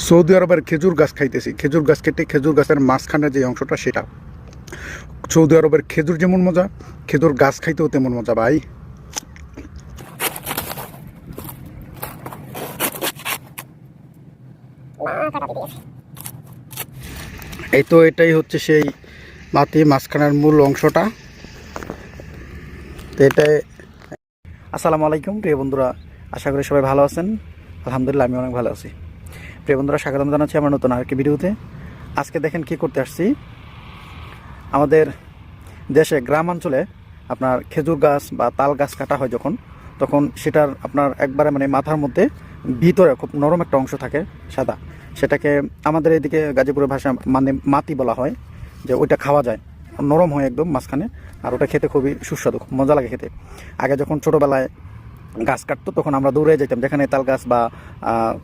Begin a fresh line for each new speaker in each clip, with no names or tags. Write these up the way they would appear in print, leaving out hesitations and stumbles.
Saudi আরবের খেজুর গাছ খাইতেছি। খেজুর গাছ কেটে খেজুর গাছের মাঝখানে যে অংশটা সেটা। সৌদি আরবের খেজুর যেমন মজা, খেজুর গাছ খাইতেও তেমন মজা ভাই। এই তো এটাই হচ্ছে সেই মাটি মাঝখানের মূল অংশটা। তো এটাই। আসসালামু আলাইকুম প্রিয় বন্ধুরা, আশা করি সবাই ভালো আছেন। আলহামদুলিল্লাহ আমি অনেক ভালো আছি। প্রিয় বন্ধুরা, স্বাগতম জানাচ্ছি আমার নতুন আরেকটি ভিডিওতে। আজকে দেখেন কি করতে আসছি। আমাদের দেশে গ্রামাঞ্চলে আপনার খেজুর গাছ বা তাল গাছ কাটা হয় যখন, তখন সেটার আপনার একবারে মানে মাথার মধ্যে ভিতরে খুব নরম একটা অংশ থাকে সাদা, সেটাকে আমাদের এদিকে গাজীপুরের ভাষা মানে মাটি বলা হয়। যে ওইটা খাওয়া যায়, নরম হয় একদম মাঝখানে, আর ওটা খেতে খুবই সুস্বাদু, খুব মজা লাগে খেতে। আগে যখন ছোটোবেলায় গাছ কাটতো তখন আমরা দৌড়ে যাইতাম, যেখানে তাল গাছ বা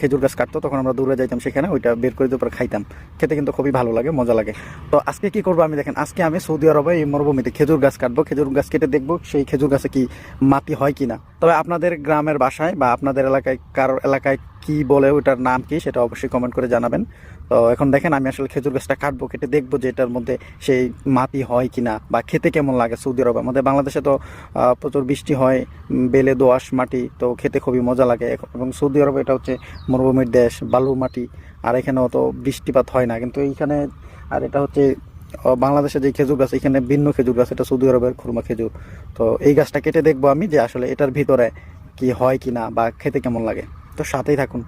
খেজুর গাছ কাটতো তখন আমরা দৌড়ে যাইতাম সেখানে, ওইটা বের করে দিয়ে খাইতাম। খেতে কিন্তু খুবই ভালো লাগে, মজা লাগে। তো আজকে কি করবো আমি দেখেন, আজকে আমি সৌদি আরবে এই মরুভূমিতে খেজুর গাছ কাটবো। খেজুর গাছ কেটে দেখবো সেই খেজুর গাছে কি মাটি হয় কিনা। তবে আপনাদের গ্রামের বাসায় বা আপনাদের এলাকায় কারোর এলাকায় কি বলে, ওটার নাম কি, সেটা অবশ্যই কমেন্ট করে জানাবেন। তো এখন দেখেন আমি আসলে খেজুর গাছটা কাটবো, কেটে দেখবো যে এটার মধ্যে সেই মাটি হয় কিনা বা খেতে কেমন লাগে। সৌদি আরব, আমাদের বাংলাদেশে তো প্রচুর বৃষ্টি হয়, বেলে দোআঁশ মাটি, তো খেতে খুবই মজা লাগে। এবং সৌদি আরব এটা হচ্ছে মরুভূমির দেশ, বালু মাটি, আর এখানে অত বৃষ্টিপাত হয় না। কিন্তু এইখানে, আর এটা হচ্ছে বাংলাদেশে যে খেজুর গাছ, এখানে ভিন্ন খেজুর গাছ, এটা সৌদি আরবের খুরমা খেজুর। তো এই গাছটা কেটে দেখবো আমি যে আসলে এটার ভিতরে কি হয় কিনা বা খেতে কেমন লাগে। তো সাথেই থাকুন।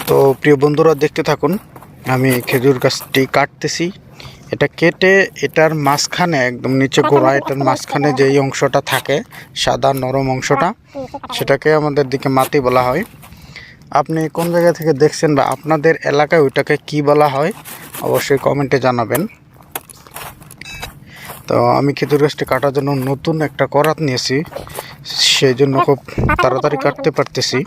তো প্রিয় বন্ধুরা দেখতে থাকুন, আমি খেজুর গাছটি কাটতেছি। এটা কেটে এটার মাঝখানে একদম নিচে গোড়া, এটার মাঝখানে যেই অংশটা থাকে সাদা নরম অংশটা, সেটাকে আমাদের দিকে মাটি বলা হয়। আপনি কোন জায়গা থেকে দেখছেন বা আপনাদের এলাকায় ওইটাকে কি বলা হয় অবশ্যই কমেন্টে জানাবেন। তো আমি খেজুর গাছটি কাটার জন্য নতুন একটা করাত নিয়েছি, সেই জন্য খুব তাড়াতাড়ি কাটতে পারতেছি।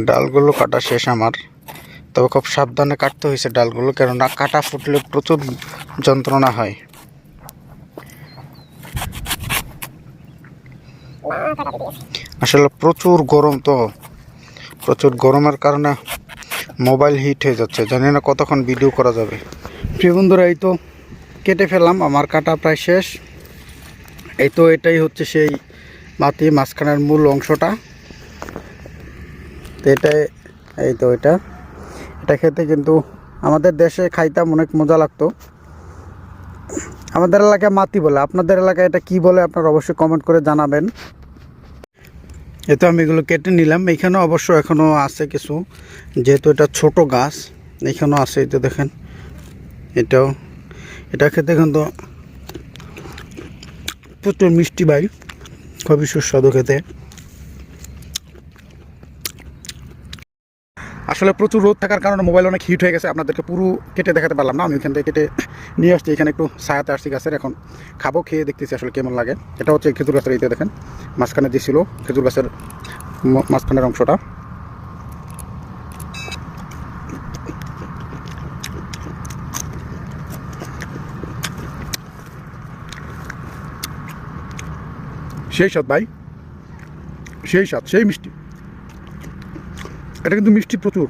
ডালগুলো কাটা শেষ আমার, তবে খুব সাবধানে কাটতে হয়েছে ডালগুলো, কেননা কাটা ফুটলে প্রচুর যন্ত্রণা হয়। আসলে প্রচুর গরম, তো প্রচুর গরমের কারণে মোবাইল হিট হয়ে যাচ্ছে, জানি না কতক্ষণ ভিডিও করা যাবে। প্রিয় বন্ধুরা, এই তো কেটে ফেললাম, আমার কাটা প্রায় শেষ। এই তো এটাই হচ্ছে সেই মাটি মাঝখানের মূল অংশটা। তো এটাই, এই তো এটা খেতে কিন্তু আমাদের দেশে খাইতাম, অনেক মজা লাগতো। আমাদের এলাকায় মাটি বলে, আপনাদের এলাকায় এটা কি বলে আপনারা অবশ্যই কমেন্ট করে জানাবেন। এ তো আমি এগুলো কেটে নিলাম। এইখানেও অবশ্য এখনও আছে কিছু, যেহেতু এটা ছোট গাছ, এইখানেও আছে। এই তো দেখেন, এটা খেতে কিন্তু প্রচুর মিষ্টি ভাই, খুবই সুস্বাদু খেতে। আসলে প্রচুর রোদ থাকার কারণে মোবাইল অনেক হিট হয়ে গেছে, আপনাদেরকে পুরো কেটে দেখাতে পারলাম না। আমি ওইখান থেকে কেটে নিয়ে আসছি, এখানে একটু ছায়াতে আসছি গাছের, এখন খাবো, খেয়ে দেখতেছি আসলে কেমন লাগে। এটা হচ্ছে খেজুর গাছের, এইতে দেখেন মাঝখানে যে ছিল খেজুর গাছের মাঝখানের অংশটা। সেই স্বাদ ভাই, সেই স্বাদ, সেই মিষ্টি। এটা কিন্তু মিষ্টি প্রচুর,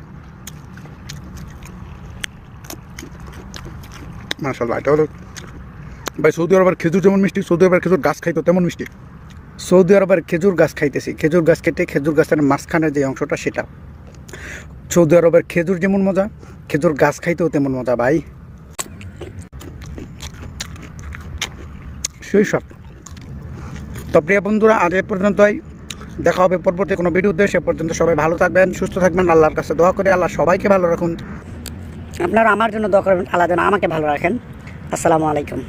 মাশাআল্লাহ। এটা হলো ভাই সৌদি আরবের খেজুর যেমন মিষ্টি, সৌদি আরবের খেজুর গাছ খাইতো তেমন মিষ্টি। সৌদি আরবের খেজুর গাছ খাইতেছি। খেজুর গাছ কেটে খেজুর গাছের মাঝখানের যে অংশটা সেটা। সৌদি আরবের খেজুর যেমন মজা, খেজুর গাছ খাইতেও তেমন মজা ভাই, সেই সব। তো প্রিয় বন্ধুরা, আজ এ পর্যন্তই, দেখা হবে পরবর্তী কোনো ভিডিওতে। সে পর্যন্ত সবাই ভালো থাকবেন, সুস্থ থাকবেন। আল্লাহর কাছে দোয়া করে আল্লাহ সবাইকে ভালো রাখুন।
আপনারা আমার জন্য দোয়া করবেন, আল্লাহ যেন আমাকে ভালো রাখেন। আসসালামু আলাইকুম।